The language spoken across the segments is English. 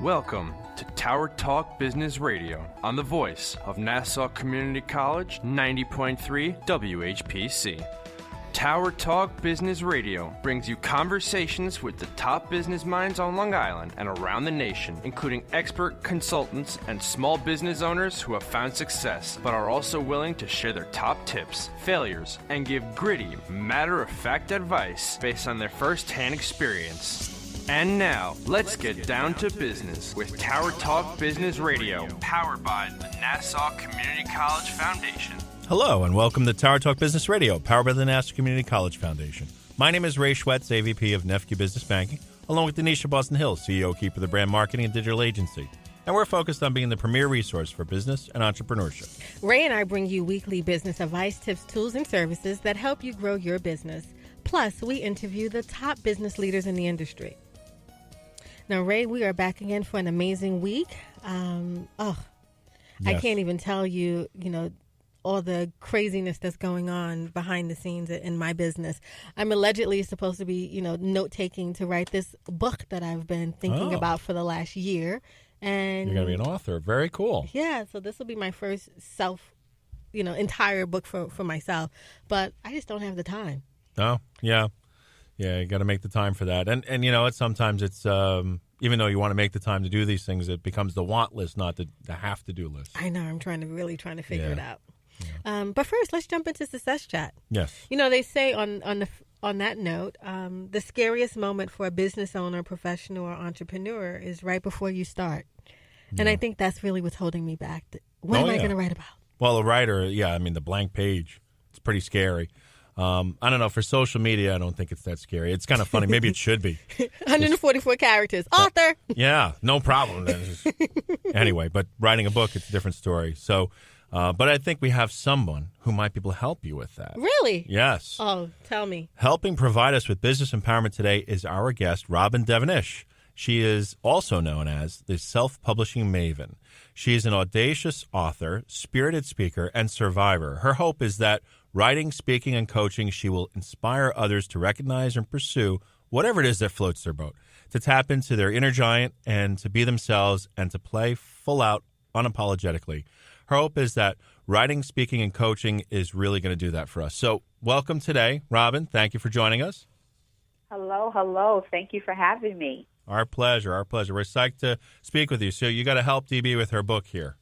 Welcome to Tower Talk Business Radio on the voice of Nassau Community College 90.3 WHPC. Tower Talk Business Radio brings you conversations with the top business minds on Long Island and around the nation, including expert consultants and small business owners who have found success, but are also willing to share their top tips, failures, and give gritty, matter-of-fact advice based on their first-hand experience. And now, let's get down to business with Tower Talk Business Radio, powered by the Nassau Community College Foundation. Hello, and welcome to Tower Talk Business Radio, powered by the Nassau Community College Foundation. My name is Ray Schwetz, AVP of Nefke Business Banking, along with Donyshia Boston-Hill, CEO, Keeper of the Brand Marketing and Digital Agency. And we're focused on being the premier resource for business and entrepreneurship. Ray and I bring you weekly business advice, tips, tools, and services that help you grow your business. Plus, we interview the top business leaders in the industry. Now, Ray, we are back again for an amazing week. Yes. I can't even tell you, all the craziness that's going on behind the scenes in my business. I'm allegedly supposed to be, note-taking to write this book that I've been thinking about for the last year. And you're going to be an author. Very cool. Yeah, so this will be my first entire book for myself. But I just don't have the time. Oh, yeah. Yeah, you got to make the time for that. And sometimes it's, even though you want to make the time to do these things, it becomes the want list, not the have-to-do list. I know. I'm trying to figure it out. Yeah. But first, let's jump into Success Chat. Yes. They say on that note, the scariest moment for a business owner, professional, or entrepreneur is right before you start. Yeah. And I think that's really what's holding me back. What am I going to write about? Well, a writer, the blank page, it's pretty scary. I don't know. For social media, I don't think it's that scary. It's kind of funny. Maybe it should be. 144 characters. Author. Yeah, no problem. Anyway, but writing a book, it's a different story. So, but I think we have someone who might be able to help you with that. Really? Yes. Oh, tell me. Helping provide us with business empowerment today is our guest, Robin Devonish. She is also known as the Self-Publishing Maven. She is an audacious author, spirited speaker, and survivor. Her hope is that writing, speaking, and coaching, she will inspire others to recognize and pursue whatever it is that floats their boat, to tap into their inner giant and to be themselves and to play full out unapologetically. Her hope is that writing, speaking, and coaching is really going to do that for us. So welcome today, Robin. Thank you for joining us. Hello. Thank you for having me. Our pleasure. We're psyched to speak with you. So you got to help DB with her book here.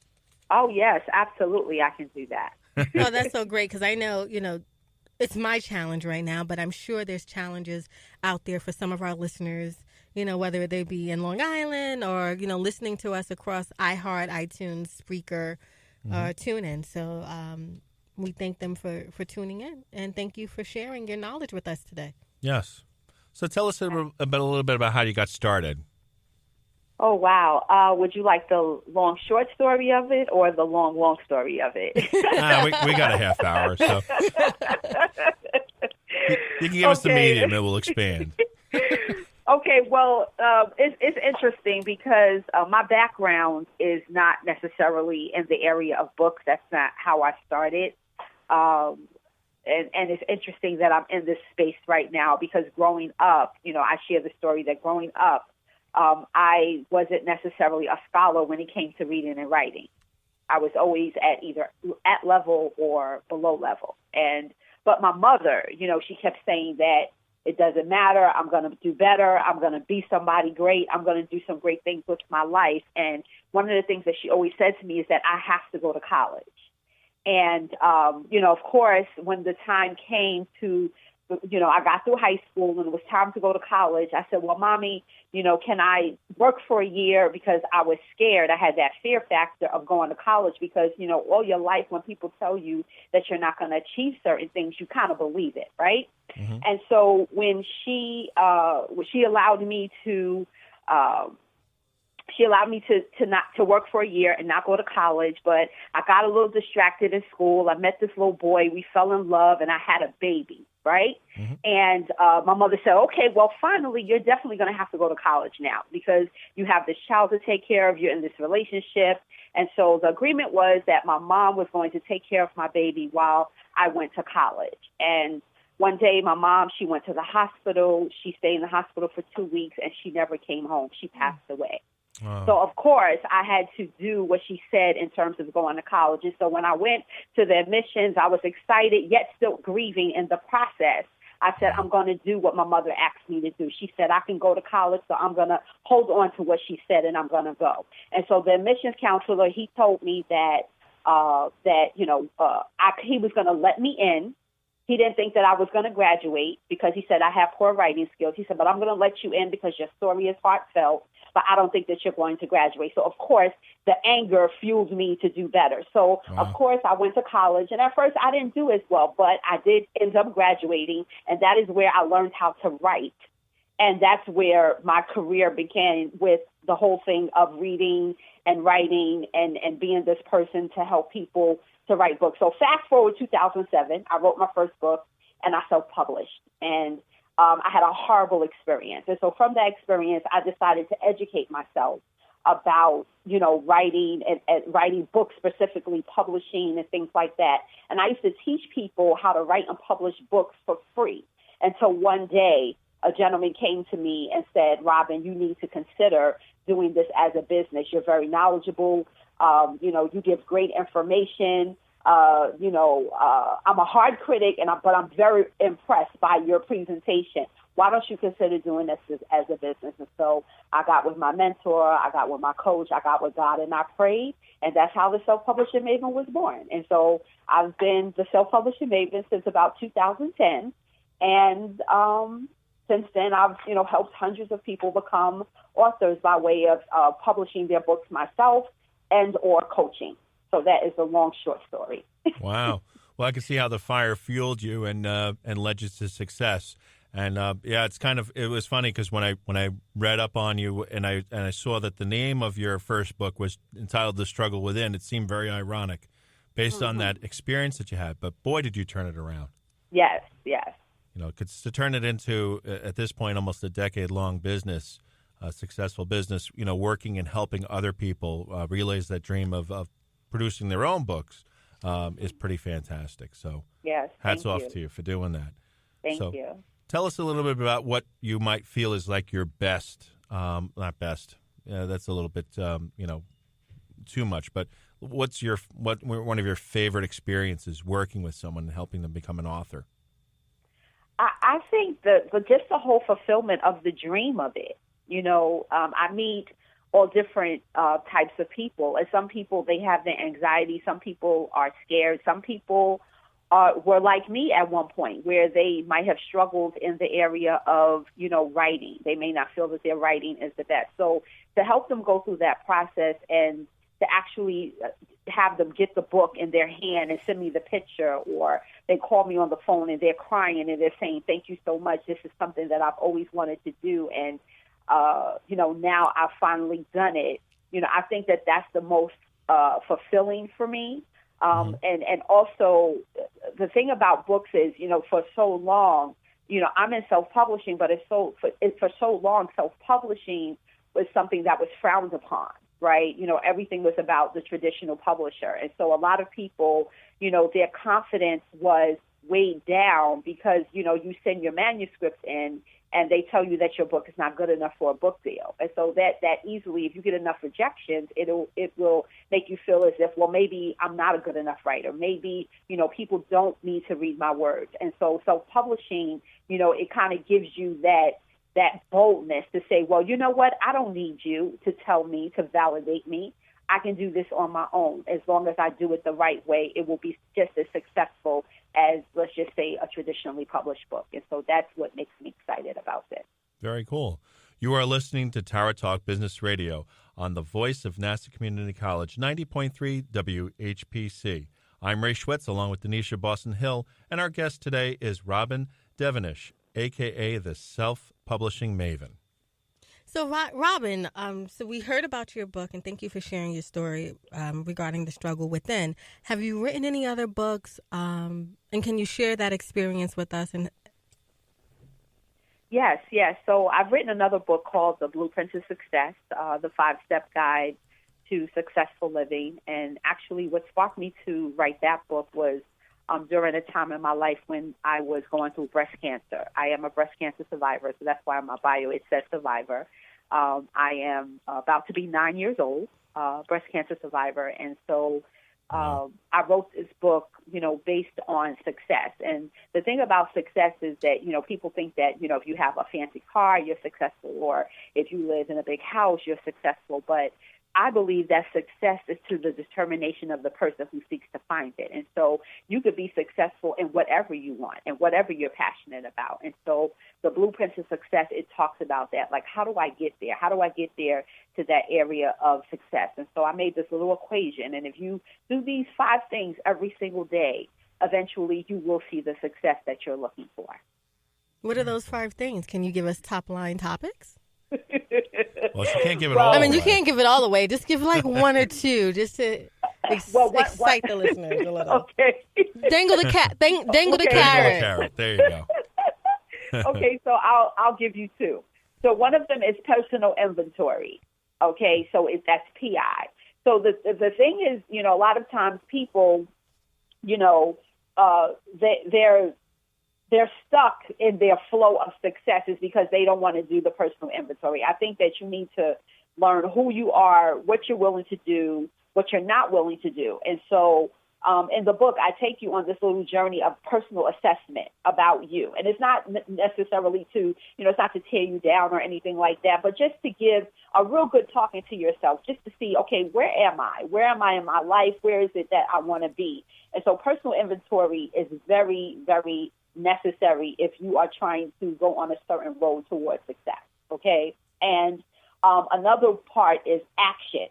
Oh, yes, absolutely. I can do that. Oh, that's so great because I know, it's my challenge right now, but I'm sure there's challenges out there for some of our listeners, whether they be in Long Island or, listening to us across iHeart, iTunes, Spreaker, TuneIn. So we thank them for tuning in, and thank you for sharing your knowledge with us today. Yes. So tell us a little bit about how you got started. Oh, wow. Would you like the long, short story of it or the long, long story of it? We got a half hour, so you can give us the medium and we'll expand. Okay, well, it's interesting because my background is not necessarily in the area of books. That's not how I started. And it's interesting that I'm in this space right now because growing up, I share the story that growing up, I wasn't necessarily a scholar when it came to reading and writing. I was always at either at level or below level. But my mother, she kept saying that it doesn't matter. I'm going to do better. I'm going to be somebody great. I'm going to do some great things with my life. And one of the things that she always said to me is that I have to go to college. And, of course, when the time came to, I got through high school and it was time to go to college, I said, well, Mommy, can I work for a year? Because I was scared. I had that fear factor of going to college because, all your life when people tell you that you're not going to achieve certain things, you kind of believe it, right? Mm-hmm. And so when she allowed me to not to work for a year and not go to college, but I got a little distracted in school. I met this little boy. We fell in love, and I had a baby, right? Mm-hmm. And my mother said, okay, well, finally, you're definitely going to have to go to college now because you have this child to take care of. You're in this relationship. And so the agreement was that my mom was going to take care of my baby while I went to college. And one day, my mom, she went to the hospital. She stayed in the hospital for 2 weeks, and she never came home. She passed away. So, of course, I had to do what she said in terms of going to college. And so when I went to the admissions, I was excited, yet still grieving in the process. I said, I'm going to do what my mother asked me to do. She said, I can go to college, so I'm going to hold on to what she said, and I'm going to go. And so the admissions counselor, he told me that he was going to let me in. He didn't think that I was going to graduate because he said I have poor writing skills. He said, but I'm going to let you in because your story is heartfelt, but I don't think that you're going to graduate. So, of course, the anger fueled me to do better. So, Of course, I went to college, and at first I didn't do as well, but I did end up graduating, and that is where I learned how to write. And that's where my career began, with the whole thing of reading and writing and being this person to help people to write books. So fast forward 2007, I wrote my first book and I self-published. And I had a horrible experience. And so from that experience, I decided to educate myself about, writing and writing books, specifically publishing and things like that. And I used to teach people how to write and publish books for free. Until one day, a gentleman came to me and said, Robin, you need to consider doing this as a business. You're very knowledgeable. You give great information. I'm a hard critic, but I'm very impressed by your presentation. Why don't you consider doing this as a business? And so I got with my mentor, I got with my coach, I got with God, and I prayed, and that's how the Self-Publishing Maven was born. And so I've been the Self-Publishing Maven since about 2010, and since then I've helped hundreds of people become authors by way of publishing their books myself and or coaching. So that is a long, short story. Wow. Well, I can see how the fire fueled you and led you to success. And it was funny because when I read up on you and I saw that the name of your first book was entitled The Struggle Within, it seemed very ironic based on that experience that you had. But boy, did you turn it around. Yes. To turn it into, at this point, almost a decade-long business, a successful business, working and helping other people realize that dream of producing their own books is pretty fantastic. So yes, hats off to you for doing that. Thank you. Tell us a little bit about what you might feel is like your best, not best. That's a little bit, too much. But what's one of your favorite experiences working with someone and helping them become an author? I think just the whole fulfillment of the dream of it. I meet all different types of people. And some people, they have the anxiety. Some people are scared. Some people were like me at one point, where they might have struggled in the area of, writing. They may not feel that their writing is the best. So to help them go through that process and to actually have them get the book in their hand and send me the picture, or they call me on the phone and they're crying and they're saying, thank you so much. This is something that I've always wanted to do. And, now I've finally done it. I think that that's the most fulfilling for me. And also the thing about books is, for so long, I'm in self-publishing, but for so long, self-publishing was something that was frowned upon, right? Everything was about the traditional publisher. And so a lot of people, their confidence was weighed down because, you send your manuscripts in and they tell you that your book is not good enough for a book deal. And so that easily, if you get enough rejections, it will make you feel as if, well, maybe I'm not a good enough writer. Maybe, people don't need to read my words. And so self-publishing, it kind of gives you that boldness to say, well, you know what? I don't need you to tell me, to validate me. I can do this on my own. As long as I do it the right way, it will be just as successful as, let's just say, a traditionally published book. And so that's what makes me excited about this. Very cool. You are listening to Tower Talk Business Radio on the voice of Nassau Community College, 90.3 WHPC. I'm Ray Schwetz, along with Donyshia Boston-Hill, and our guest today is Robin Devonish, a.k.a. the Self-Publishing Maven. So, Robin, so we heard about your book, and thank you for sharing your story regarding the struggle within. Have you written any other books, and can you share that experience with us? Yes. So I've written another book called The Blueprint to Success, the 5-step guide to successful living. And actually what sparked me to write that book was during a time in my life when I was going through breast cancer. I am a breast cancer survivor, so that's why in my bio it says survivor. I am about to be 9 years old, breast cancer survivor. And so I wrote this book, based on success. And the thing about success is that, people think that, if you have a fancy car, you're successful, or if you live in a big house, you're successful. But I believe that success is to the determination of the person who seeks to find it. And so you could be successful in whatever you want and whatever you're passionate about. And so the Blueprint to Success, it talks about that. Like, how do I get there? How do I get there to that area of success? And so I made this little equation. And if you do these 5 things every single day, eventually you will see the success that you're looking for. What are those 5 things? Can you give us top-line topics? Well, she can't give it all away. You can't give it all away. Just give like 1 or 2 just to excite the listeners a little. Okay. Dangle the carrot. Dangle the carrot. There you go. Okay, so I'll give you 2. So one of them is personal inventory. Okay, so that's PI. So the thing is, a lot of times people, they're stuck in their flow of successes because they don't want to do the personal inventory. I think that you need to learn who you are, what you're willing to do, what you're not willing to do. And so in the book, I take you on this little journey of personal assessment about you. And it's not necessarily it's not to tear you down or anything like that, but just to give a real good talking to yourself, just to see, okay, where am I? Where am I in my life? Where is it that I want to be? And so personal inventory is very, very necessary if you are trying to go on a certain road towards success, okay? And another part is action.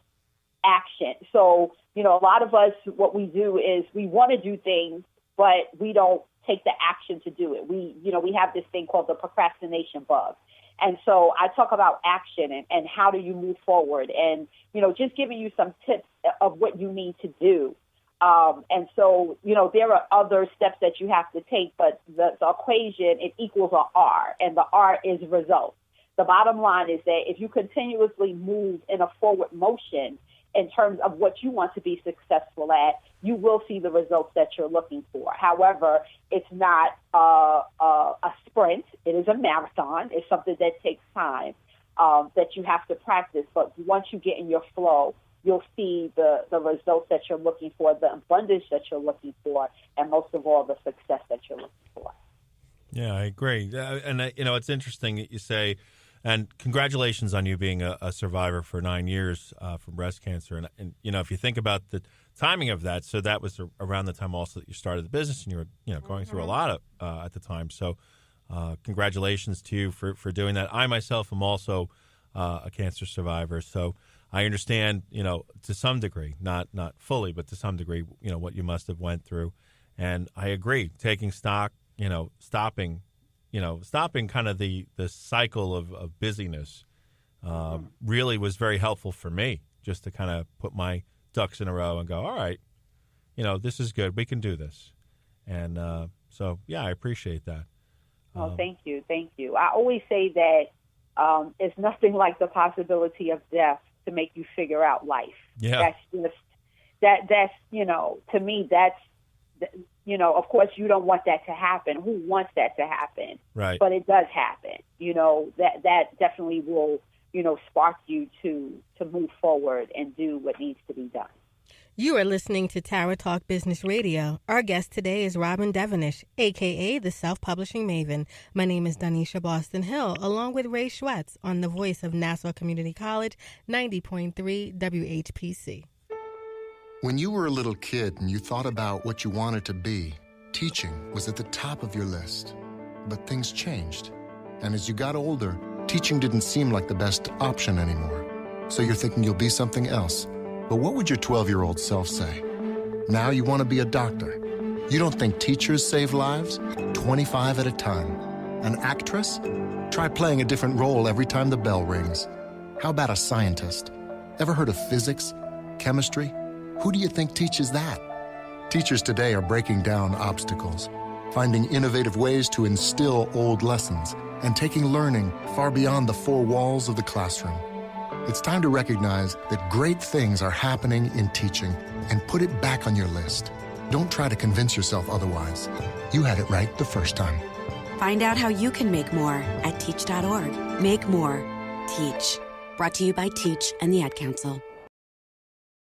So, a lot of us, what we do is we want to do things, but we don't take the action to do it. We have this thing called the procrastination bug. And so I talk about action and how do you move forward and, just giving you some tips of what you need to do. And so, there are other steps that you have to take, but the equation, it equals a R, and the R is results. The bottom line is that if you continuously move in a forward motion in terms of what you want to be successful at, you will see the results that you're looking for. However, it's not a sprint. It is a marathon. It's something that takes time that you have to practice. But once you get in your flow, you'll see the results that you're looking for, the abundance that you're looking for, and most of all, the success that you're looking for. Yeah, I agree. And, it's interesting that you say, and congratulations on you being a survivor for 9 years from breast cancer. And, if you think about the timing of that, so that was around the time also that you started the business and you were, going through a lot at the time. So congratulations to you for doing that. I myself am also a cancer survivor. So I understand, to some degree, not fully, but to some degree, what you must have went through. And I agree, taking stock, stopping kind of the cycle of busyness really was very helpful for me, just to kind of put my ducks in a row and go, all right, this is good. We can do this. And so, yeah, I appreciate that. Oh, thank you. Thank you. I always say that it's nothing like the possibility of death to make you figure out life. Yeah. That's to me, of course you don't want that to happen. Who wants that to happen? Right. But it does happen. That definitely will, spark you to move forward and do what needs to be done. You are listening to Tower Talk Business Radio. Our guest today is Robin Devonish, a.k.a. the Self-Publishing Maven. My name is Donyshia Boston-Hill, along with Ray Schwetz on the voice of Nassau Community College, 90.3 WHPC. When you were a little kid and you thought about what you wanted to be, teaching was at the top of your list. But things changed. And as you got older, teaching didn't seem like the best option anymore. So you're thinking you'll be something else. But what would your 12-year-old self say? Now you want to be a doctor. You don't think teachers save lives? 25 at a time. An actress? Try playing a different role every time the bell rings. How about a scientist? Ever heard of physics? Chemistry? Who do you think teaches that? Teachers today are breaking down obstacles, finding innovative ways to instill old lessons, and taking learning far beyond the 4 walls of the classroom. It's time to recognize that great things are happening in teaching and put it back on your list. Don't try to convince yourself otherwise. You had it right the first time. Find out how you can make more at teach.org. Make more. Teach. Brought to you by Teach and the Ad Council.